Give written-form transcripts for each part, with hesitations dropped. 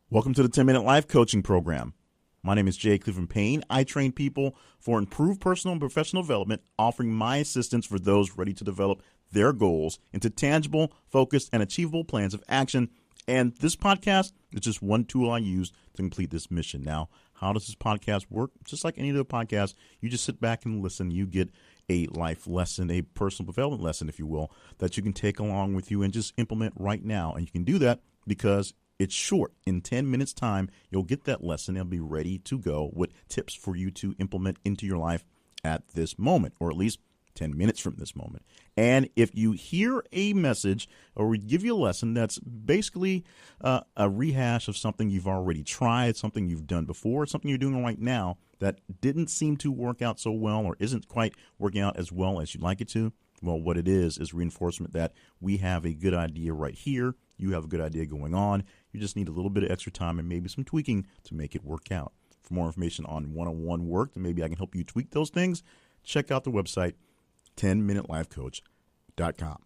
Welcome to the 10-Minute Life Coaching Program. My name is Jay Cleveland Payne. I train people for improved personal and professional development, offering my assistance for those ready to develop their goals into tangible, focused, and achievable plans of action. And this podcast is just one tool I use to complete this mission. Now, how does this podcast work? Just like any other podcast, you just sit back and listen. You get a life lesson, a personal development lesson, if you will, that you can take along with you and just implement right now. And you can do that because it's short. In 10 minutes time, you'll get that lesson and be ready to go with tips for you to implement into your life at this moment, or at least 10 minutes from this moment. And if you hear a message or we give you a lesson that's basically a rehash of something you've already tried, something you've done before, something you're doing right now that didn't seem to work out so well or isn't quite working out as well as you'd like it to, well, what it is reinforcement that we have a good idea right here. You have a good idea going on. You just need a little bit of extra time and maybe some tweaking to make it work out. For more information on one-on-one work, and maybe I can help you tweak those things, check out the website, 10minutelifecoach.com.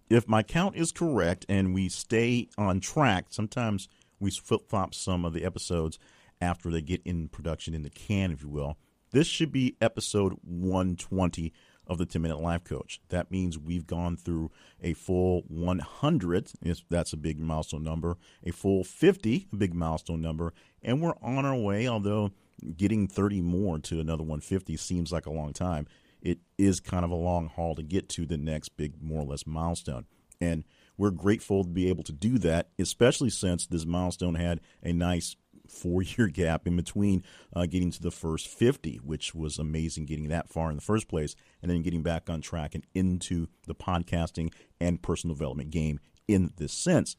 If my count is correct and we stay on track, sometimes we flip-flop some of the episodes after they get in production in the can, if you will. This should be episode 120 of the 10-Minute Life Coach. That means we've gone through a full 100, that's a big milestone number, a full 50, a big milestone number, and we're on our way, although getting 30 more to another 150 seems like a long time. It is kind of a long haul to get to the next big, more or less milestone. And we're grateful to be able to do that, especially since this milestone had a nice 4-year gap in between getting to the first 50, which was amazing getting that far in the first place, and then getting back on track and into the podcasting and personal development game in this sense.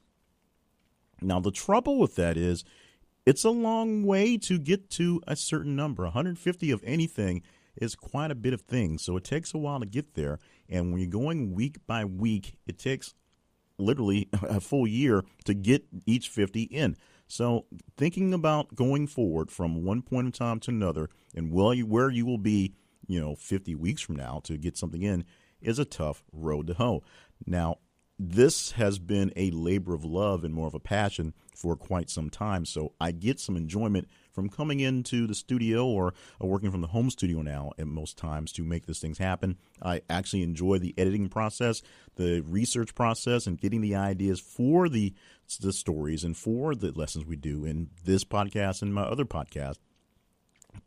Now, the trouble with that is it's a long way to get to a certain number. 150 of anything is quite a bit of things, so it takes a while to get there. And when you're going week by week, it takes literally a full year to get each 50 in. So thinking about going forward from one point in time to another and where you will be, 50 weeks from now to get something in is a tough road to hoe. Now, this has been a labor of love and more of a passion for quite some time. So I get some enjoyment from coming into the studio or working from the home studio now at most times to make these things happen. I actually enjoy the editing process, the research process, and getting the ideas for the stories and for the lessons we do in this podcast and my other podcast.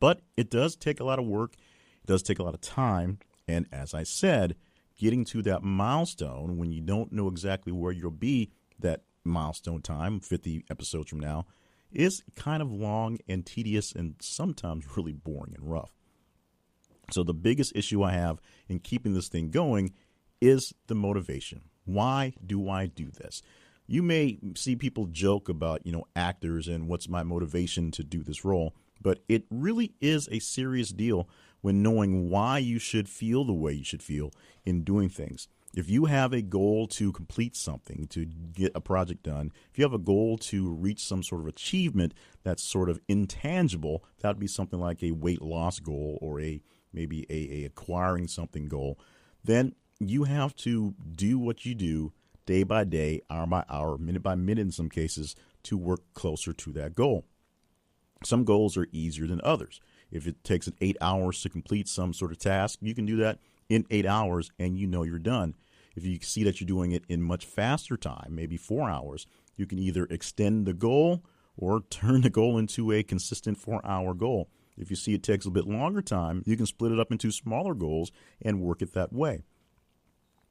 But it does take a lot of work. It does take a lot of time. And as I said, getting to that milestone when you don't know exactly where you'll be that milestone time, 50 episodes from now, is kind of long and tedious and sometimes really boring and rough. So the biggest issue I have in keeping this thing going is the motivation. Why do I do this? You may see people joke about, actors and what's my motivation to do this role, but it really is a serious deal when knowing why you should feel the way you should feel in doing things. If you have a goal to complete something, to get a project done, if you have a goal to reach some sort of achievement that's sort of intangible, that would be something like a weight loss goal or maybe a acquiring something goal, then you have to do what you do day by day, hour by hour, minute by minute in some cases, to work closer to that goal. Some goals are easier than others. If it takes 8 hours to complete some sort of task, you can do that in 8 hours and you're done. If you see that you're doing it in much faster time, maybe 4 hours, you can either extend the goal or turn the goal into a consistent 4-hour goal. If you see it takes a bit longer time, you can split it up into smaller goals and work it that way.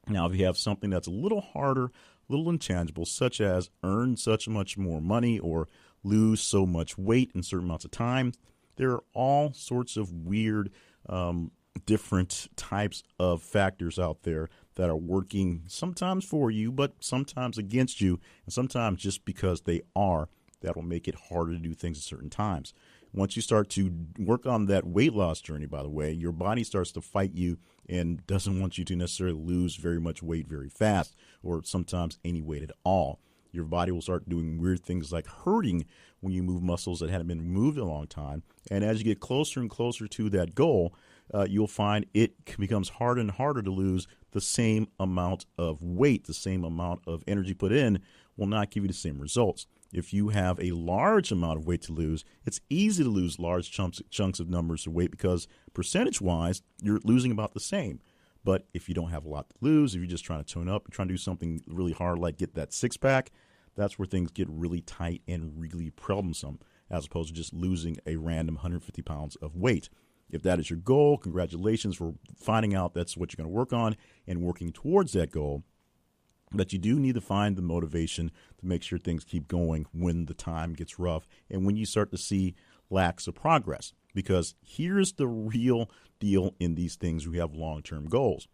Now, if you have something that's a little harder, a little intangible, such as earn such much more money or lose so much weight in certain amounts of time, there are all sorts of weird, different types of factors out there that are working sometimes for you, but sometimes against you, and sometimes just because they are, that will make it harder to do things at certain times. Once you start to work on that weight loss journey, by the way, your body starts to fight you and doesn't want you to necessarily lose very much weight very fast or sometimes any weight at all. Your body will start doing weird things like hurting when you move muscles that hadn't been moved in a long time. And as you get closer and closer to that goal, you'll find it becomes harder and harder to lose the same amount of weight. The same amount of energy put in will not give you the same results. If you have a large amount of weight to lose, it's easy to lose large chunks of numbers of weight because percentage-wise, you're losing about the same. But if you don't have a lot to lose, if you're just trying to tone up, you're trying to do something really hard like get that six-pack, that's where things get really tight and really troublesome, as opposed to just losing a random 150 pounds of weight. If that is your goal, congratulations for finding out that's what you're going to work on and working towards that goal. But you do need to find the motivation to make sure things keep going when the time gets rough and when you start to see lacks of progress. Because here's the real deal in these things. We have long-term goals.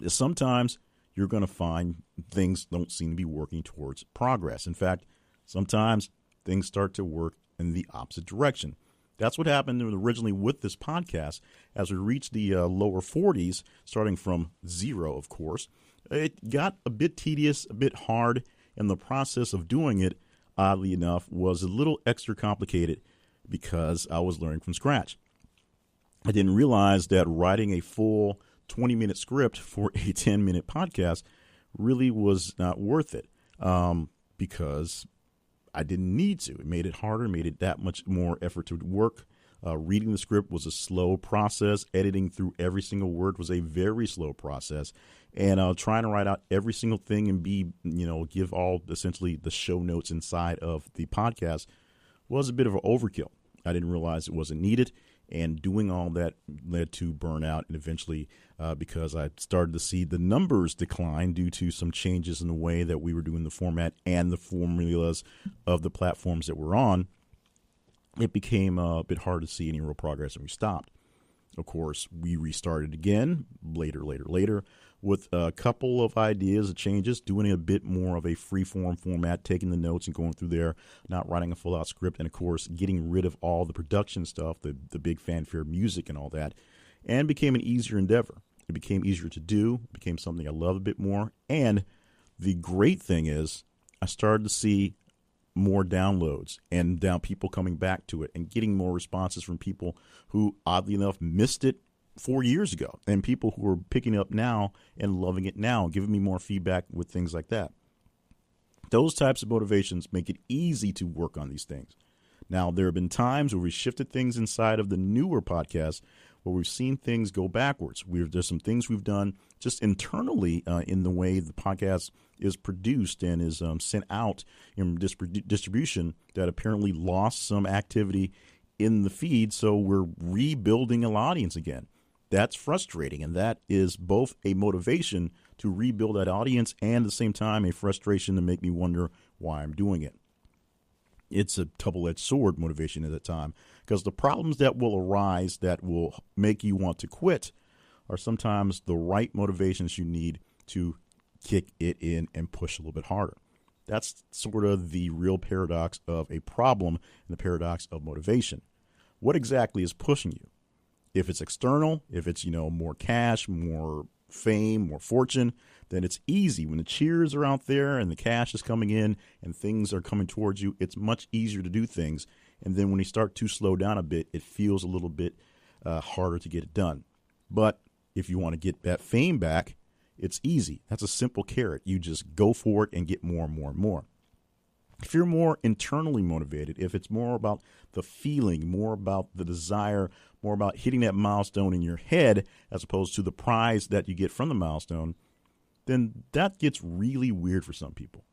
Sometimes you're going to find things don't seem to be working towards progress. In fact, sometimes things start to work in the opposite direction. That's what happened originally with this podcast. As we reached the lower 40s, starting from 0, of course, it got a bit tedious, a bit hard, and the process of doing it, oddly enough, was a little extra complicated because I was learning from scratch. I didn't realize that writing a full 20-minute script for a 10-minute podcast really was not worth it because I didn't need to. It made it harder, made it that much more effort to work. Reading the script was a slow process. Editing through every single word was a very slow process. And trying to write out every single thing and give all essentially the show notes inside of the podcast was a bit of an overkill. I didn't realize it wasn't needed. And doing all that led to burnout, and eventually because I started to see the numbers decline due to some changes in the way that we were doing the format and the formulas of the platforms that we're on, it became a bit hard to see any real progress, and we stopped. Of course, we restarted again later with a couple of ideas of changes, doing a bit more of a free-form format, taking the notes and going through there, not writing a full-out script, and, of course, getting rid of all the production stuff, the big fanfare music and all that, and became an easier endeavor. It became easier to do, it became something I love a bit more, and the great thing is I started to see more downloads and people coming back to it and getting more responses from people who, oddly enough, missed it 4 years ago, and people who are picking it up now and loving it now, giving me more feedback with things like that. Those types of motivations make it easy to work on these things. Now, there have been times where we shifted things inside of the newer podcast where we've seen things go backwards. There's some things we've done just internally in the way the podcast is produced and is sent out in distribution that apparently lost some activity in the feed, so we're rebuilding an audience again. That's frustrating, and that is both a motivation to rebuild that audience and at the same time a frustration to make me wonder why I'm doing it. It's a double-edged sword motivation at that time, because the problems that will arise that will make you want to quit are sometimes the right motivations you need to kick it in and push a little bit harder. That's sort of the real paradox of a problem and the paradox of motivation. What exactly is pushing you? If it's external, if it's, more cash, more fame, more fortune, then it's easy. When the cheers are out there and the cash is coming in and things are coming towards you, it's much easier to do things. And then when you start to slow down a bit, it feels a little bit harder to get it done. But if you want to get that fame back, it's easy. That's a simple carrot. You just go for it and get more and more and more. If you're more internally motivated, if it's more about the feeling, more about the desire, more about hitting that milestone in your head as opposed to the prize that you get from the milestone, then that gets really weird for some people.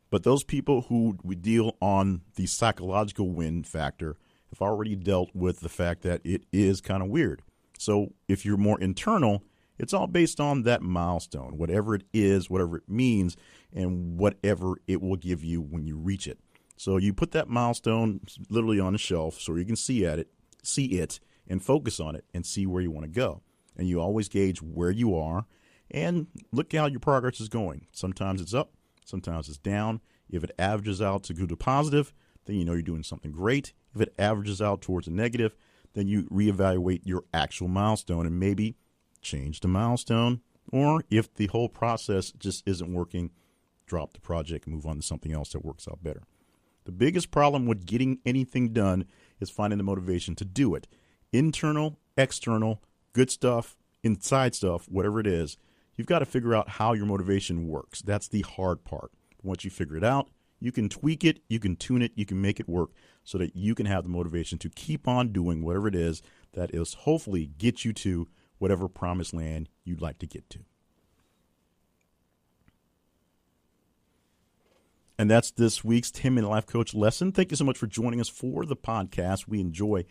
But those people who we deal on the psychological win factor have already dealt with the fact that it is kind of weird. So if you're more internal, it's all based on that milestone, whatever it is, whatever it means, and whatever it will give you when you reach it. So you put that milestone literally on the shelf so you can see it, and focus on it and see where you want to go. And you always gauge where you are and look how your progress is going. Sometimes it's up, sometimes it's down. If it averages out to go to positive, then you know you're doing something great. If it averages out towards a negative, then you reevaluate your actual milestone and maybe change the milestone, or if the whole process just isn't working, drop the project and move on to something else that works out better. The biggest problem with getting anything done is finding the motivation to do it. Internal, external, good stuff, inside stuff, whatever it is, you've got to figure out how your motivation works. That's the hard part. Once you figure it out, You can tweak it, you can tune it, you can make it work so that you can have the motivation to keep on doing whatever it is that is hopefully get you to whatever promised land you'd like to get to. And that's this week's 10-Minute Life Coach lesson. Thank you so much for joining us for the podcast. We enjoy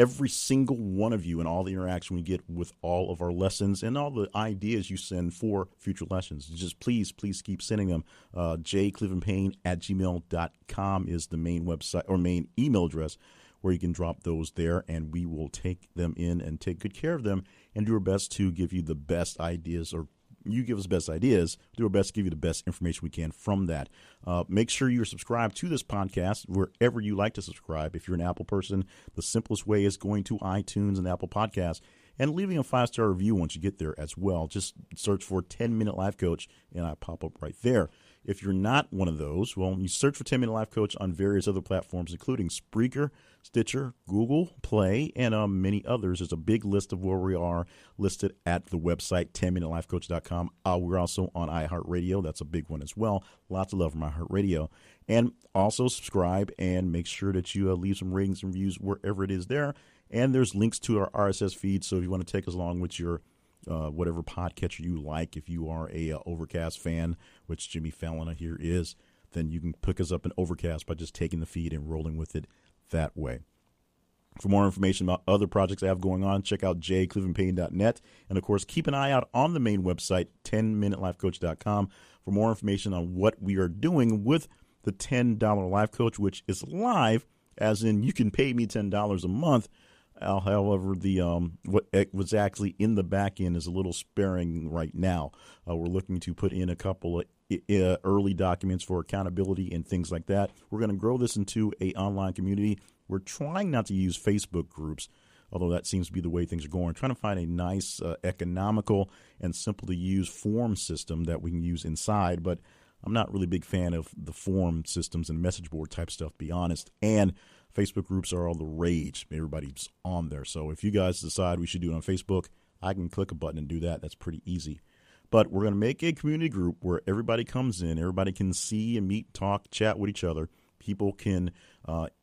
every single one of you and all the interaction we get with all of our lessons and all the ideas you send for future lessons. Just please keep sending them. jclevelandpayne@gmail.com is the main website or main email address where you can drop those there, and we will take them in and take good care of them and do our best to give you the best ideas, or you give us best ideas, do our best to give you the best information we can from that. Make sure you're subscribed to this podcast wherever you like to subscribe. If you're an Apple person, the simplest way is going to iTunes and Apple Podcasts and leaving a 5-star review once you get there as well. Just search for 10-Minute Life Coach, and I pop up right there. If you're not one of those, well, you search for 10-Minute Life Coach on various other platforms, including Spreaker, Stitcher, Google Play, and many others. There's a big list of where we are listed at the website, 10minutelifecoach.com. We're also on iHeartRadio. That's a big one as well. Lots of love from iHeartRadio. And also subscribe and make sure that you leave some ratings and reviews wherever it is there. And there's links to our RSS feed, so if you want to take us along with your whatever podcatcher you like, if you are a Overcast fan, which Jimmy Fallon here is, then you can pick us up in Overcast by just taking the feed and rolling with it that way. For more information about other projects I have going on, check out jclevelandpayne.net. And, of course, keep an eye out on the main website, 10minutelifecoach.com, for more information on what we are doing with the $10 Life Coach, which is live, as in you can pay me $10 a month. However, the what was actually in the back end is a little sparing right now. We're looking to put in a couple of early documents for accountability and things like that. We're going to grow this into an online community. We're trying not to use Facebook groups, although that seems to be the way things are going. We're trying to find a nice, economical, and simple to use form system that we can use inside. But I'm not really a big fan of the form systems and message board type stuff, to be honest. And Facebook groups are all the rage. Everybody's on there. So if you guys decide we should do it on Facebook, I can click a button and do that. That's pretty easy. But we're going to make a community group where everybody comes in. Everybody can see and meet, talk, chat with each other. People can,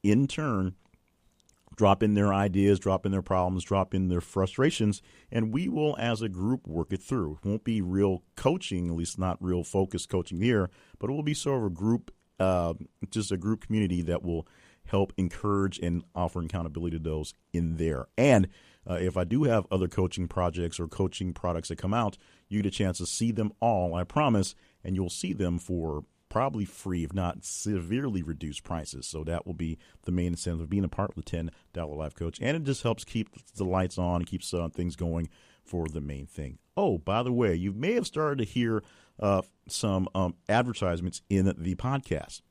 in turn, drop in their ideas, drop in their problems, drop in their frustrations, and we will, as a group, work it through. It won't be real coaching, at least not real focused coaching here, but it will be sort of a group, just a group community that will help encourage and offer accountability to those in there. And if I do have other coaching projects or coaching products that come out, you get a chance to see them all, I promise, and you'll see them for probably free, if not severely reduced prices. So that will be the main incentive of being a part of the $10 Life Coach. And it just helps keep the lights on and keeps things going for the main thing. Oh, by the way, you may have started to hear some advertisements in the podcast.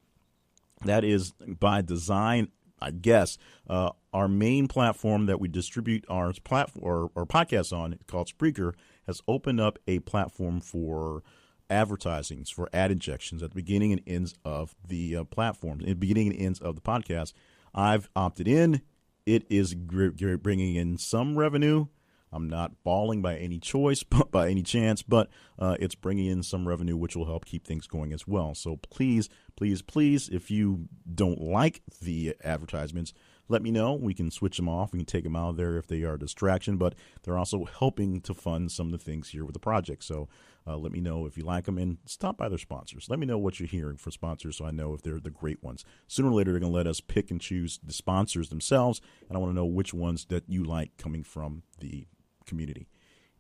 That is by design, I guess. Our main platform that we distribute our podcasts on, called Spreaker, has opened up a platform for advertisings, for ad injections at the beginning and ends of the platforms, at the beginning and ends of the podcast. I've opted in. It is bringing in some revenue. I'm not balling by any choice, by any chance, but it's bringing in some revenue, which will help keep things going as well. So please, if you don't like the advertisements, let me know. We can switch them off. We can take them out of there if they are a distraction, but they're also helping to fund some of the things here with the project. So let me know if you like them, and stop by their sponsors. Let me know what you're hearing for sponsors so I know if they're the great ones. Sooner or later, they're going to let us pick and choose the sponsors themselves, and I want to know which ones that you like coming from the community.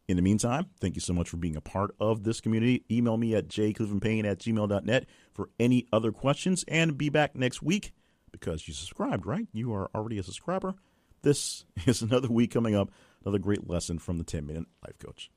In the meantime, thank you so much for being a part of this community. Email me at jclevelandpayne@gmail.net for any other questions, and be back next week because you subscribed, right? You are already a subscriber. This is another week coming up, another great lesson from the 10-Minute Life Coach.